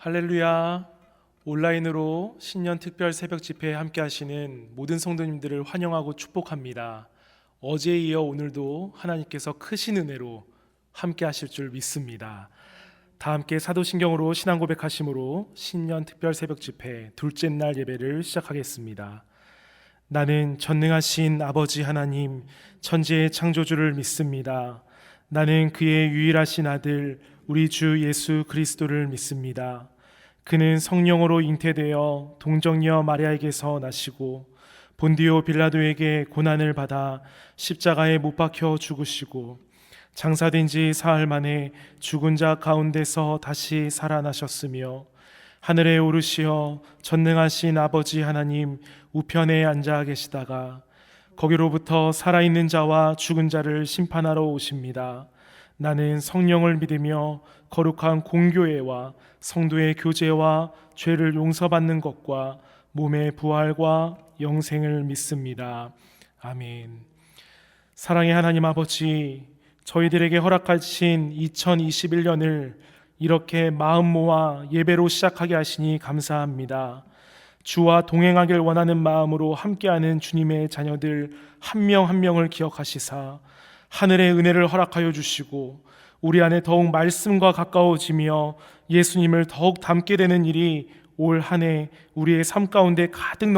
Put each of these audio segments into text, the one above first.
할렐루야. 온라인으로 신년 특별 새벽 집회에 함께 하시는 모든 성도님들을 환영하고 축복합니다. 어제에 이어 오늘도 하나님께서 크신 은혜로 함께 하실 줄 믿습니다. 다 함께 사도신경으로 신앙 고백하심으로 신년 특별 새벽 집회 둘째 날 예배를 시작하겠습니다. 나는 전능하신 아버지 하나님 천지의 창조주를 믿습니다. 나는 그의 유일하신 아들 우리 주 예수 그리스도를 믿습니다. 그는 성령으로 잉태되어 동정녀 마리아에게서 나시고 본디오 빌라도에게 고난을 받아 십자가에 못 박혀 죽으시고 장사된 지 사흘 만에 죽은 자 가운데서 다시 살아나셨으며 하늘에 오르시어 전능하신 아버지 하나님 우편에 앉아 계시다가 거기로부터 살아있는 자와 죽은 자를 심판하러 오십니다. 나는 성령을 믿으며 거룩한 공교회와 성도의 교제와 죄를 용서받는 것과 몸의 부활과 영생을 믿습니다. 아멘. 사랑의 하나님 아버지, 저희들에게 허락하신 2021년을 이렇게 마음 모아 예배로 시작하게 하시니 감사합니다. 주와 동행하길 원하는 마음으로 함께하는 주님의 자녀들 한 명 한 명을 기억하시사 하늘의 은혜를 허락하여 주시고 우리 안에 더욱 말씀과 가까워지며 예수님을 더욱 닮게 되는 일이 올 한 해 우리의 삶 가운데 가득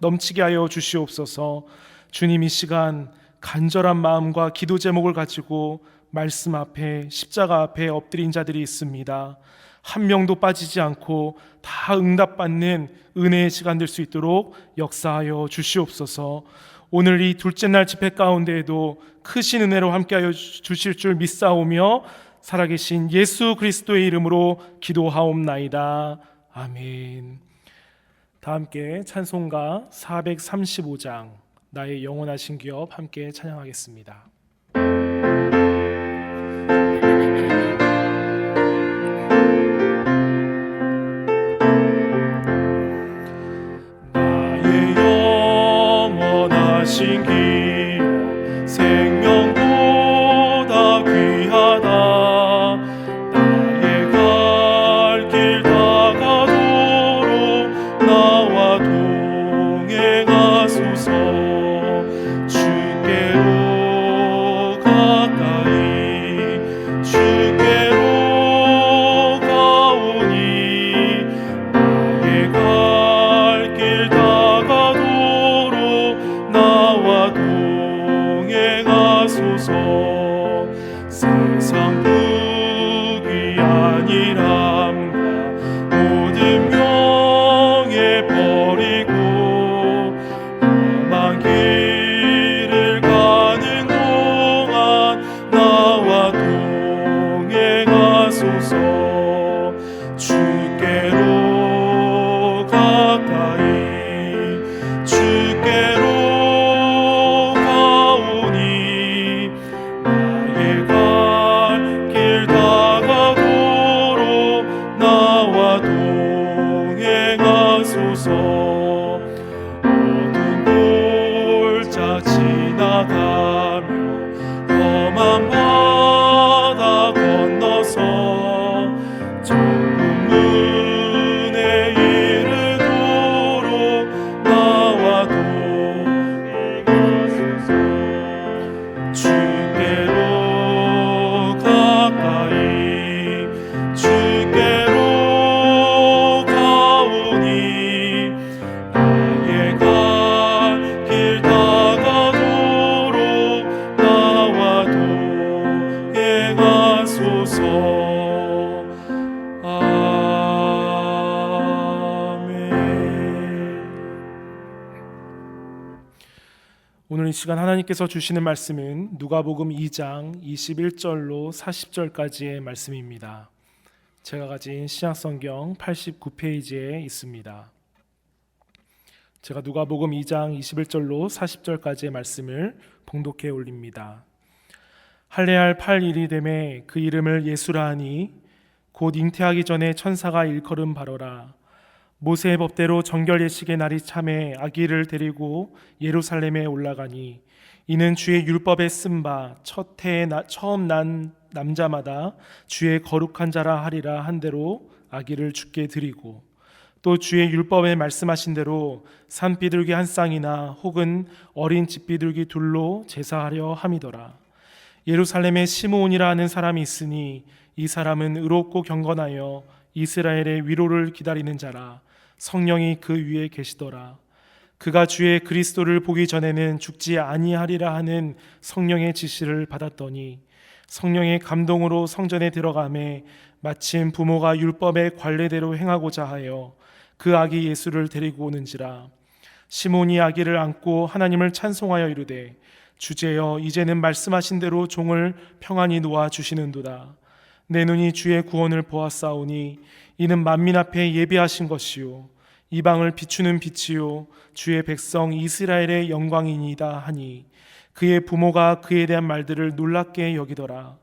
넘치게 하여 주시옵소서. 주님, 이 시간 간절한 마음과 기도 제목을 가지고 말씀 앞에 십자가 앞에 엎드린 자들이 있습니다. 한 명도 빠지지 않고 다 응답받는 은혜의 시간 될 수 있도록 역사하여 주시옵소서. 오늘 이 둘째 날 집회 가운데에도 크신 은혜로 함께하여 주실 줄 믿사오며 살아계신 예수 그리스도의 이름으로 기도하옵나이다. 아멘. 다 함께 찬송가 435장 나의 영원하신 기업 함께 찬양하겠습니다. 나의 영원하신 기업 생명보다 귀하다. 나의 갈 길 다가도록 나와 동행하소서. 주께로 가까이 주께로 가오니 나의 갈 길 다가도록 나와 동행하소서. 세상 부귀 아니람과 모든 명예 버리고 험한 길을 가는 동안 나와 동행하소서. 주께로 가까이 주께로 가오니 나의 갈 길 다가도록 나와 동행하소서. 어두운 골짜 지나가며 험한 바다 건너서 좁은 문에 이르도록 나와 동행하소서. 주께로 가까이 주께로 가오니 나의 갈 길 다가도록 나와 동행하소서. 아멘. 오늘 이 시간 하나님께서 주시는 말씀은 누가복음 2장 21절로 40절까지의 말씀입니다. 제가 가진 신약성경 89페이지에 있습니다. 제가 누가복음 2장 21절로 40절까지의 말씀을 봉독해 올립니다. 할례할 8일이 되매 그 이름을 예수라 하니 곧 잉태하기 전에 천사가 일컬음 바로라. 모세의 법대로 정결 예식의 날이 참에 아기를 데리고 예루살렘에 올라가니 이는 주의 율법에 쓴 바 첫 해에 처음 난 남자마다 주의 거룩한 자라 하리라 한 대로 아기를 주께 드리고 또 주의 율법에 말씀하신 대로 산비둘기 한 쌍이나 혹은 어린 집비둘기 둘로 제사하려 함이더라. 예루살렘에 시므온이라 하는 사람이 있으니 이 사람은 의롭고 경건하여 이스라엘의 위로를 기다리는 자라. 성령이 그 위에 계시더라. 그가 주의 그리스도를 보기 전에는 죽지 아니하리라 하는 성령의 지시를 받았더니 성령의 감동으로 성전에 들어가매 마침 부모가 율법의 관례대로 행하고자 하여 그 아기 예수를 데리고 오는지라. 시몬이 아기를 안고 하나님을 찬송하여 이르되 주제여 이제는 말씀하신 대로 종을 평안히 놓아 주시는도다. 내 눈이 주의 구원을 보았사오니 이는 만민 앞에 예비하신 것이요 이방을 비추는 빛이요 주의 백성 이스라엘의 영광이니이다 하니 그의 부모가 그에 대한 말들을 놀랍게 여기더라.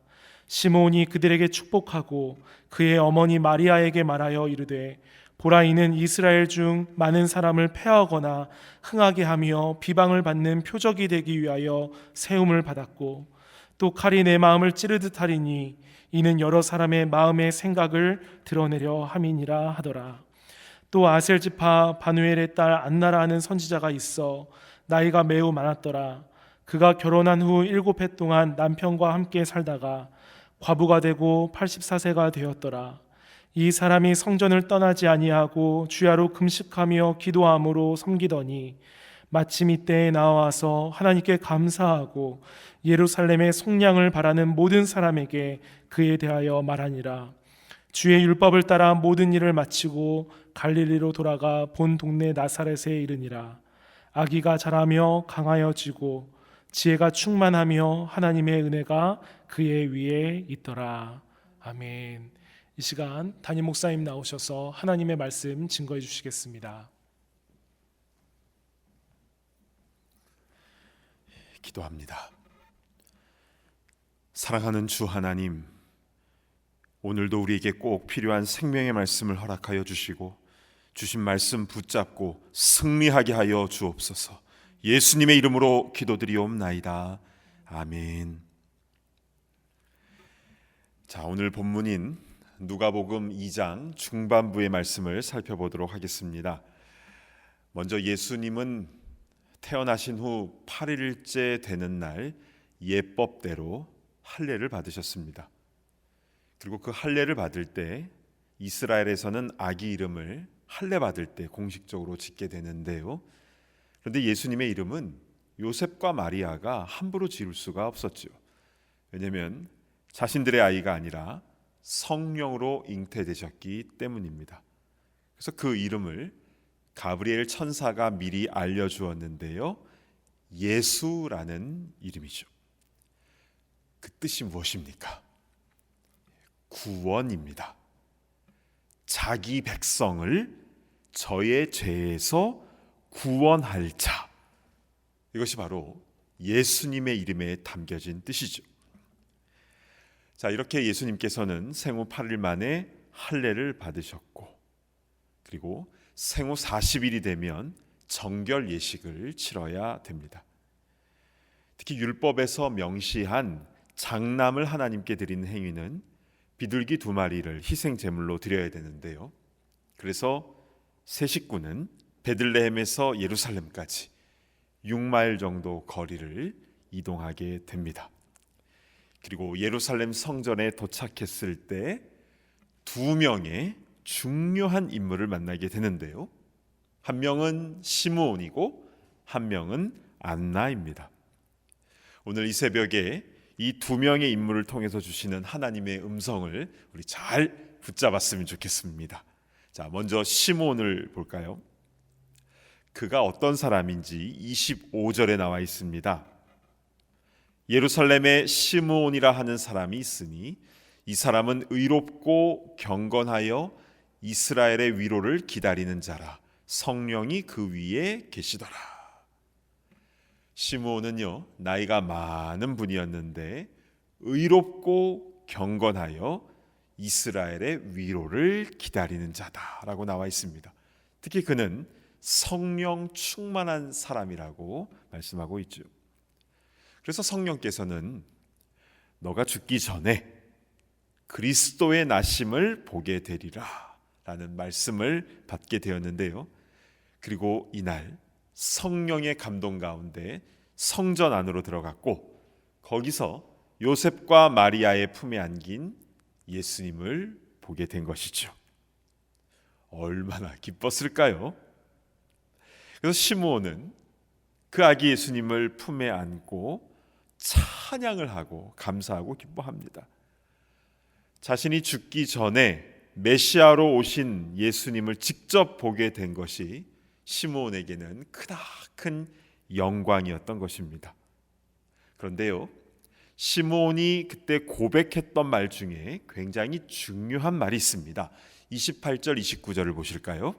시몬이 그들에게 축복하고 그의 어머니 마리아에게 말하여 이르되 보라 이는 이스라엘 중 많은 사람을 패하거나 흥하게 하며 비방을 받는 표적이 되기 위하여 세움을 받았고 또 칼이 내 마음을 찌르듯 하리니 이는 여러 사람의 마음의 생각을 드러내려 함이니라 하더라. 또 아셀 지파 바누엘의 딸 안나라 하는 선지자가 있어 나이가 매우 많았더라. 그가 결혼한 후 7해 동안 남편과 함께 살다가 과부가 되고 84세가 되었더라. 이 사람이 성전을 떠나지 아니하고 주야로 금식하며 기도함으로 섬기더니 마침 이때에 나와서 하나님께 감사하고 예루살렘의 속량을 바라는 모든 사람에게 그에 대하여 말하니라. 주의 율법을 따라 모든 일을 마치고 갈릴리로 돌아가 본 동네 나사렛에 이르니라. 아기가 자라며 강하여지고 지혜가 충만하며 하나님의 은혜가 그의 위에 있더라. 아멘. 이 시간 담임 목사님 나오셔서 하나님의 말씀 증거해 주시겠습니다. 기도합니다. 사랑하는 주 하나님, 오늘도 우리에게 꼭 필요한 생명의 말씀을 허락하여 주시고 주신 말씀 붙잡고 승리하게 하여 주옵소서. 예수님의 이름으로 기도드리옵나이다. 아멘. 자, 오늘 본문인 누가복음 2장 중반부의 말씀을 살펴보도록 하겠습니다. 먼저 예수님은 태어나신 후 8일째 되는 날 예법대로 할례를 받으셨습니다. 그리고 그 할례를 받을 때 이스라엘에서는 아기 이름을 할례 받을 때 공식적으로 짓게 되는데요. 그런데 예수님의 이름은 요셉과 마리아가 함부로 지을 수가 없었죠. 왜냐하면 자신들의 아이가 아니라 성령으로 잉태되셨기 때문입니다. 그래서 그 이름을 가브리엘 천사가 미리 알려주었는데요, 예수라는 이름이죠. 그 뜻이 무엇입니까? 구원입니다. 자기 백성을 저의 죄에서 구원할 자, 이것이 바로 예수님의 이름에 담겨진 뜻이죠. 자, 이렇게 예수님께서는 생후 8일 만에 할례를 받으셨고, 그리고 생후 40일이 되면 정결 예식을 치러야 됩니다. 특히 율법에서 명시한 장남을 하나님께 드리는 행위는 비둘기 2마리를 희생 제물로 드려야 되는데요. 그래서 세 식구는 베들레헴에서 예루살렘까지 6마일 정도 거리를 이동하게 됩니다. 그리고 예루살렘 성전에 도착했을 때 2명의 중요한 인물을 만나게 되는데요. 한 명은 시므온이고 한 명은 안나입니다. 오늘 이 새벽에 이 2명의 인물을 통해서 주시는 하나님의 음성을 우리 잘 붙잡았으면 좋겠습니다. 자, 먼저 시므온을 볼까요? 그가 어떤 사람인지 25절에 나와 있습니다. 예루살렘에 시므온이라 하는 사람이 있으니 이 사람은 의롭고 경건하여 이스라엘의 위로를 기다리는 자라. 성령이 그 위에 계시더라. 시므온은요, 나이가 많은 분이었는데 의롭고 경건하여 이스라엘의 위로를 기다리는 자다라고 나와 있습니다. 특히 그는 성령 충만한 사람이라고 말씀하고 있죠. 그래서 성령께서는 너가 죽기 전에 그리스도의 나심을 보게 되리라, 라는 말씀을 받게 되었는데요. 그리고 이날 성령의 감동 가운데 성전 안으로 들어갔고 거기서 요셉과 마리아의 품에 안긴 예수님을 보게 된 것이죠. 얼마나 기뻤을까요? 그래서 시므온은 그 아기 예수님을 품에 안고 찬양을 하고 감사하고 기뻐합니다. 자신이 죽기 전에 메시아로 오신 예수님을 직접 보게 된 것이 시므온에게는 크나큰 영광이었던 것입니다. 그런데요, 시므온이 그때 고백했던 말 중에 굉장히 중요한 말이 있습니다. 28절 29절을 보실까요?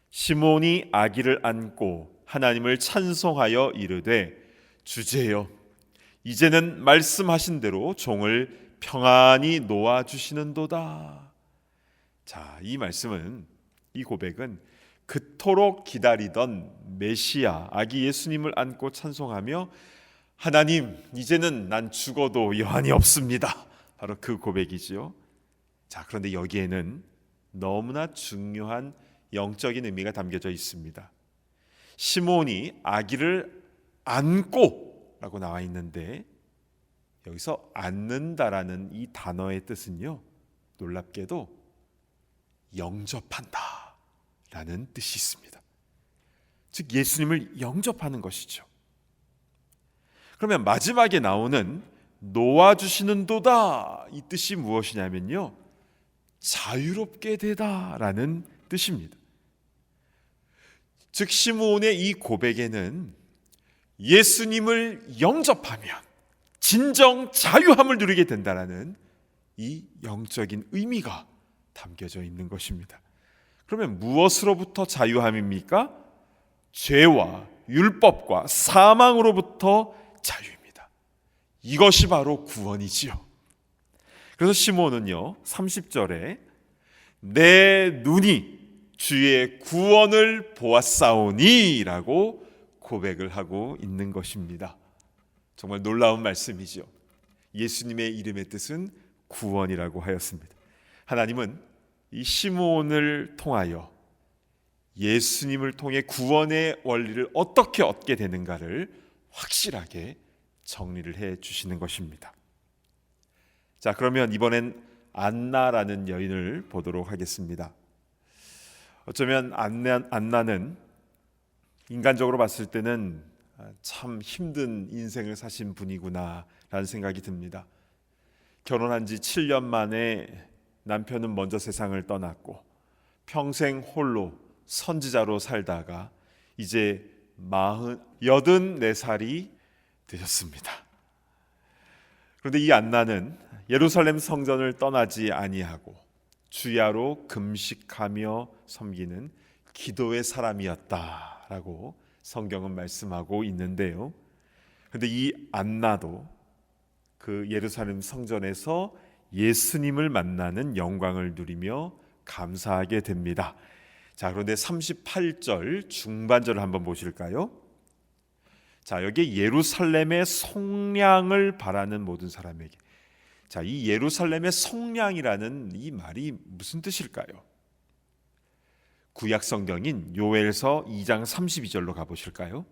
시므온이 아기를 안고 하나님을 찬송하여 이르되 주제여 이제는 말씀하신 대로 종을 평안히 놓아 주시는도다. 자, 이 말씀은, 이 고백은 그토록 기다리던 메시아 아기 예수님을 안고 찬송하며 하나님 이제는 난 죽어도 여한이 없습니다, 바로 그 고백이지요. 자, 그런데 여기에는 너무나 중요한 영적인 의미가 담겨져 있습니다. 시므온이 아기를 안고 라고 나와 있는데 여기서 안는다라는 이 단어의 뜻은요, 놀랍게도 영접한다 라는 뜻이 있습니다. 즉 예수님을 영접하는 것이죠. 그러면 마지막에 나오는 놓아주시는도다, 이 뜻이 무엇이냐면요, 자유롭게 되다라는 뜻입니다. 즉 시므온의 이 고백에는 예수님을 영접하면 진정 자유함을 누리게 된다라는 이 영적인 의미가 담겨져 있는 것입니다. 그러면 무엇으로부터 자유함입니까? 죄와 율법과 사망으로부터 자유입니다. 이것이 바로 구원이지요. 그래서 시므온은요 30절에 내 눈이 주의 구원을 보았사오니 라고 고백을 하고 있는 것입니다. 정말 놀라운 말씀이죠. 예수님의 이름의 뜻은 구원이라고 하였습니다. 하나님은 이 시므온을 통하여 예수님을 통해 구원의 원리를 어떻게 얻게 되는가를 확실하게 정리를 해 주시는 것입니다. 자, 그러면 이번엔 안나라는 여인을 보도록 하겠습니다. 어쩌면 안나는 인간적으로 봤을 때는 참 힘든 인생을 사신 분이구나 라는 생각이 듭니다. 결혼한 지 7년 만에 남편은 먼저 세상을 떠났고 평생 홀로 선지자로 살다가 이제 84살이 되셨습니다. 그런데 이 안나는 예루살렘 성전을 떠나지 아니하고 주야로 금식하며 섬기는 기도의 사람이었다라고 성경은 말씀하고 있는데요. 그런데 이 안나도 그 예루살렘 성전에서 예수님을 만나는 영광을 누리며 감사하게 됩니다. 자, 그런데 38절 중반절을 한번 보실까요? 자, 여기 예루살렘의 속량을 바라는 모든 사람에게. 자, 이 예루살렘의 속량이라는 이 말이 무슨 뜻일까요? 구약 성경인 요엘서 2장 32절로 가보실까요?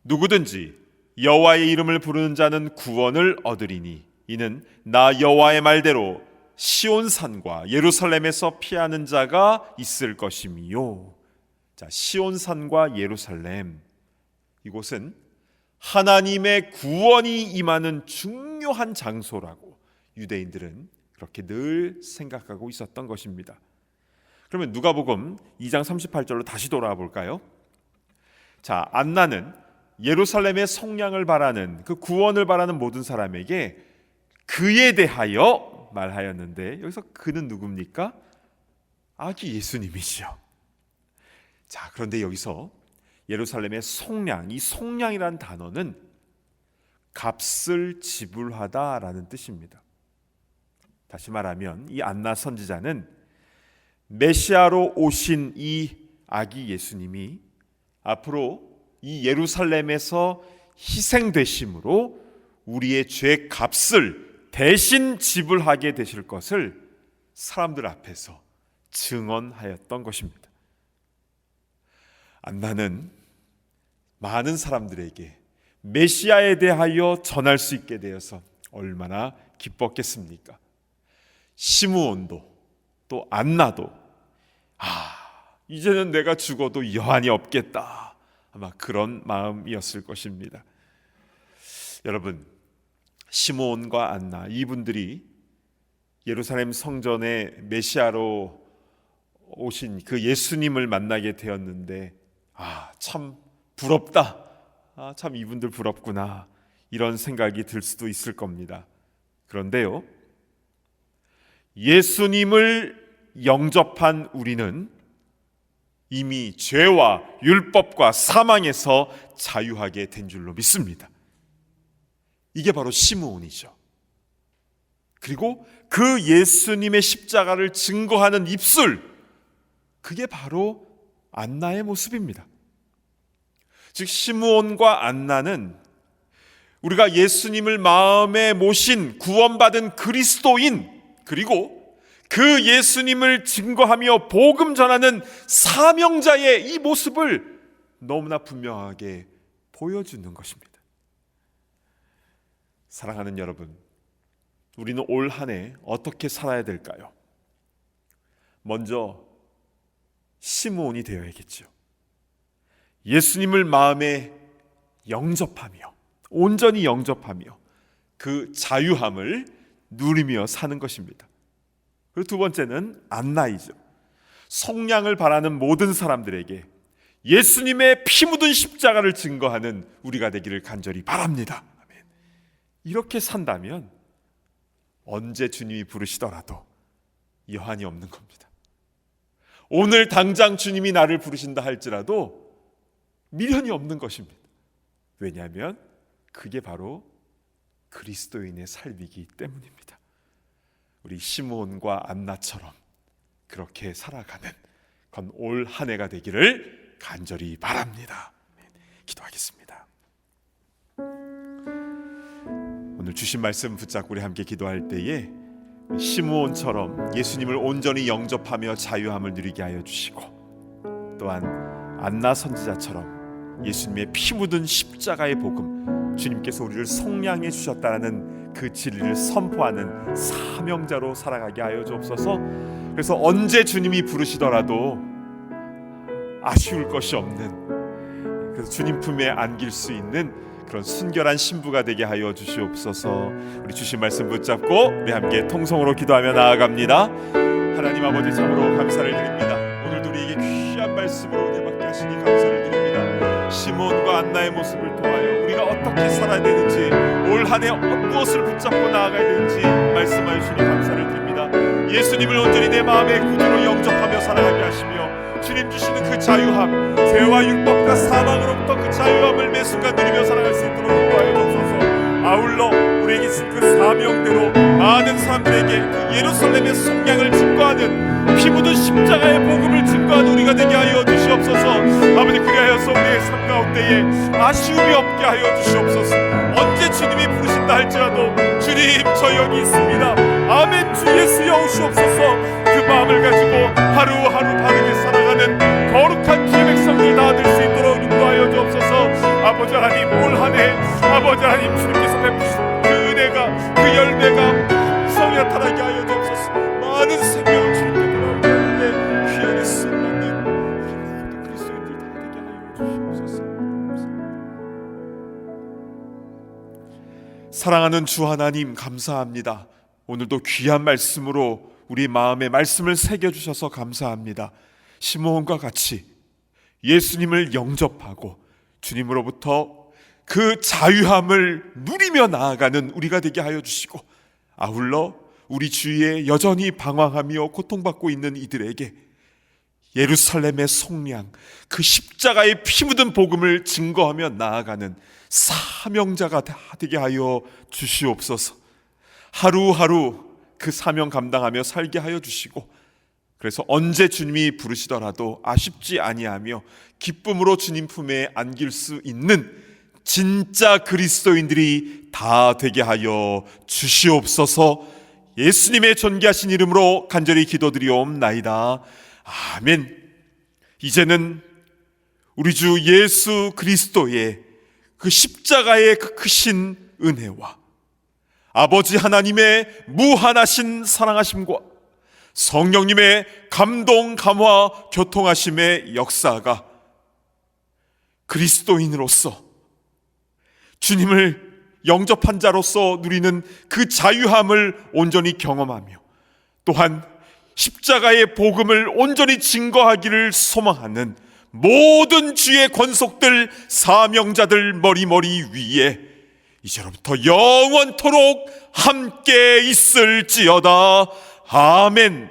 누구든지 여호와의 이름을 부르는 자는 구원을 얻으리니 이는 나 여호와의 말대로 시온산과 예루살렘에서 피하는 자가 있을 것이미요. 자, 시온산과 예루살렘, 이곳은 하나님의 구원이 임하는 중요한 장소라고 유대인들은 그렇게 늘 생각하고 있었던 것입니다. 그러면 누가복음 2장 38절로 다시 돌아와 볼까요? 자, 안나는 예루살렘의 속량을 바라는, 그 구원을 바라는 모든 사람에게 그에 대하여 말하였는데 여기서 그는 누굽니까? 아기 예수님이시죠. 자, 그런데 여기서 예루살렘의 속량, 이 속량이라는 단어는 값을 지불하다라는 뜻입니다. 다시 말하면 이 안나 선지자는 메시아로 오신 이 아기 예수님이 앞으로 이 예루살렘에서 희생되심으로 우리의 죄 값을 대신 지불하게 되실 것을 사람들 앞에서 증언하였던 것입니다. 안나는 많은 사람들에게 메시아에 대하여 전할 수 있게 되어서 얼마나 기뻤겠습니까? 시므온도 또 안나도 이제는 내가 죽어도 여한이 없겠다, 아마 그런 마음이었을 것입니다. 여러분, 시므온과 안나 이분들이 예루살렘 성전에 메시아로 오신 그 예수님을 만나게 되었는데 참 부럽다, 참 이분들 부럽구나, 이런 생각이 들 수도 있을 겁니다. 그런데요, 예수님을 영접한 우리는 이미 죄와 율법과 사망에서 자유하게 된 줄로 믿습니다. 이게 바로 시므온이죠. 그리고 그 예수님의 십자가를 증거하는 입술, 그게 바로 안나의 모습입니다. 즉 시므온과 안나는 우리가 예수님을 마음에 모신 구원받은 그리스도인, 그리고 그 예수님을 증거하며 복음 전하는 사명자의 이 모습을 너무나 분명하게 보여주는 것입니다. 사랑하는 여러분, 우리는 올 한 해 어떻게 살아야 될까요? 먼저 시므온이 되어야겠죠. 예수님을 마음에 영접하며, 온전히 영접하며 그 자유함을 누리며 사는 것입니다. 그리고 두 번째는 안나이죠. 속량을 바라는 모든 사람들에게 예수님의 피 묻은 십자가를 증거하는 우리가 되기를 간절히 바랍니다. 아멘. 이렇게 산다면 언제 주님이 부르시더라도 여한이 없는 겁니다. 오늘 당장 주님이 나를 부르신다 할지라도 미련이 없는 것입니다. 왜냐하면 그게 바로 그리스도인의 삶이기 때문입니다. 우리 시므온과 안나처럼 그렇게 살아가는 건 올 한 해가 되기를 간절히 바랍니다. 기도하겠습니다. 오늘 주신 말씀 붙잡고 우리 함께 기도할 때에 시므온처럼 예수님을 온전히 영접하며 자유함을 누리게 하여 주시고, 또한 안나 선지자처럼 예수님의 피 묻은 십자가의 복음, 주님께서 우리를 속량해 주셨다는 그 진리를 선포하는 사명자로 살아가게 하여 주옵소서. 그래서 언제 주님이 부르시더라도 아쉬울 것이 없는, 그래서 주님 품에 안길 수 있는 그런 순결한 신부가 되게 하여 주시옵소서. 우리 주신 말씀 붙잡고 우리 함께 통성으로 기도하며 나아갑니다. 하나님 아버지, 참으로 감사를 드립니다. 오늘도 우리에게 귀한 말씀으로 은혜 받게 하시니 감사를 드립니다. 시므온과 안나의 모습을 통하여 우리가 어떻게 살아야 되는지, 올 한 해 무엇을 붙잡고 나아가야 되는지 말씀하여 주시니 감사를 드립니다. 예수님을 온전히 내 마음의 구주로 영접하며 살아가게 하시며, 주님 주시는 그 자유함, 죄와 율법과 사망으로부터 그 자유함을 매 순간 누리며 살아갈 수 있도록 인도하여 주옵소서. 아울러 우리에게 주신 그 사명대로 많은 사람들에게 그 예루살렘의 속량을 증거하는 피 묻은 십자가의 복음을 증거하는 우리가 되게 하여 주시옵소서. 아버지, 그리하여서 우리의 삶 가운데에 아쉬움이 없게 하여 주시옵소서. 언제 주님이 부르신다 할지라도 주님, 저 여기 있습니다, 아멘, 주 예수여 오시옵소서. 그 마음을 가지고 하루하루 바르게 살아가는 거룩한 주의 백성들 다 될 수 있도록 인도하여 주옵소서. 아버지 하나님, 올 한 해 아버지 하나님 주님께서 베푸신 그 은혜가, 그 열매가 성이 나타나게 하여 주옵소서. 많은 생명을 주님께 돌아오게 하는데 귀하게 쓰임받는 모든 그리스도인들 다 되게 하여 주시옵소서. 사랑하는 주 하나님, 감사합니다. 오늘도 귀한 말씀으로 우리 마음에 말씀을 새겨주셔서 감사합니다. 시므온과 같이 예수님을 영접하고 주님으로부터 그 자유함을 누리며 나아가는 우리가 되게 하여 주시고, 아울러 우리 주위에 여전히 방황하며 고통받고 있는 이들에게 예루살렘의 속량, 그 십자가의 피 묻은 복음을 증거하며 나아가는 사명자가 되게 하여 주시옵소서. 하루하루 그 사명 감당하며 살게 하여 주시고, 그래서 언제 주님이 부르시더라도 아쉽지 아니하며 기쁨으로 주님 품에 안길 수 있는 진짜 그리스도인들이 다 되게 하여 주시옵소서. 예수님의 존귀하신 이름으로 간절히 기도드리옵나이다. 아멘. 이제는 우리 주 예수 그리스도의 그 십자가의 그 크신 은혜와 아버지 하나님의 무한하신 사랑하심과 성령님의 감동, 감화, 교통하심의 역사가 그리스도인으로서 주님을 영접한 자로서 누리는 그 자유함을 온전히 경험하며 또한 십자가의 복음을 온전히 증거하기를 소망하는 모든 주의 권속들, 사명자들 머리머리 위에 이제로부터 영원토록 함께 있을지어다. 아멘.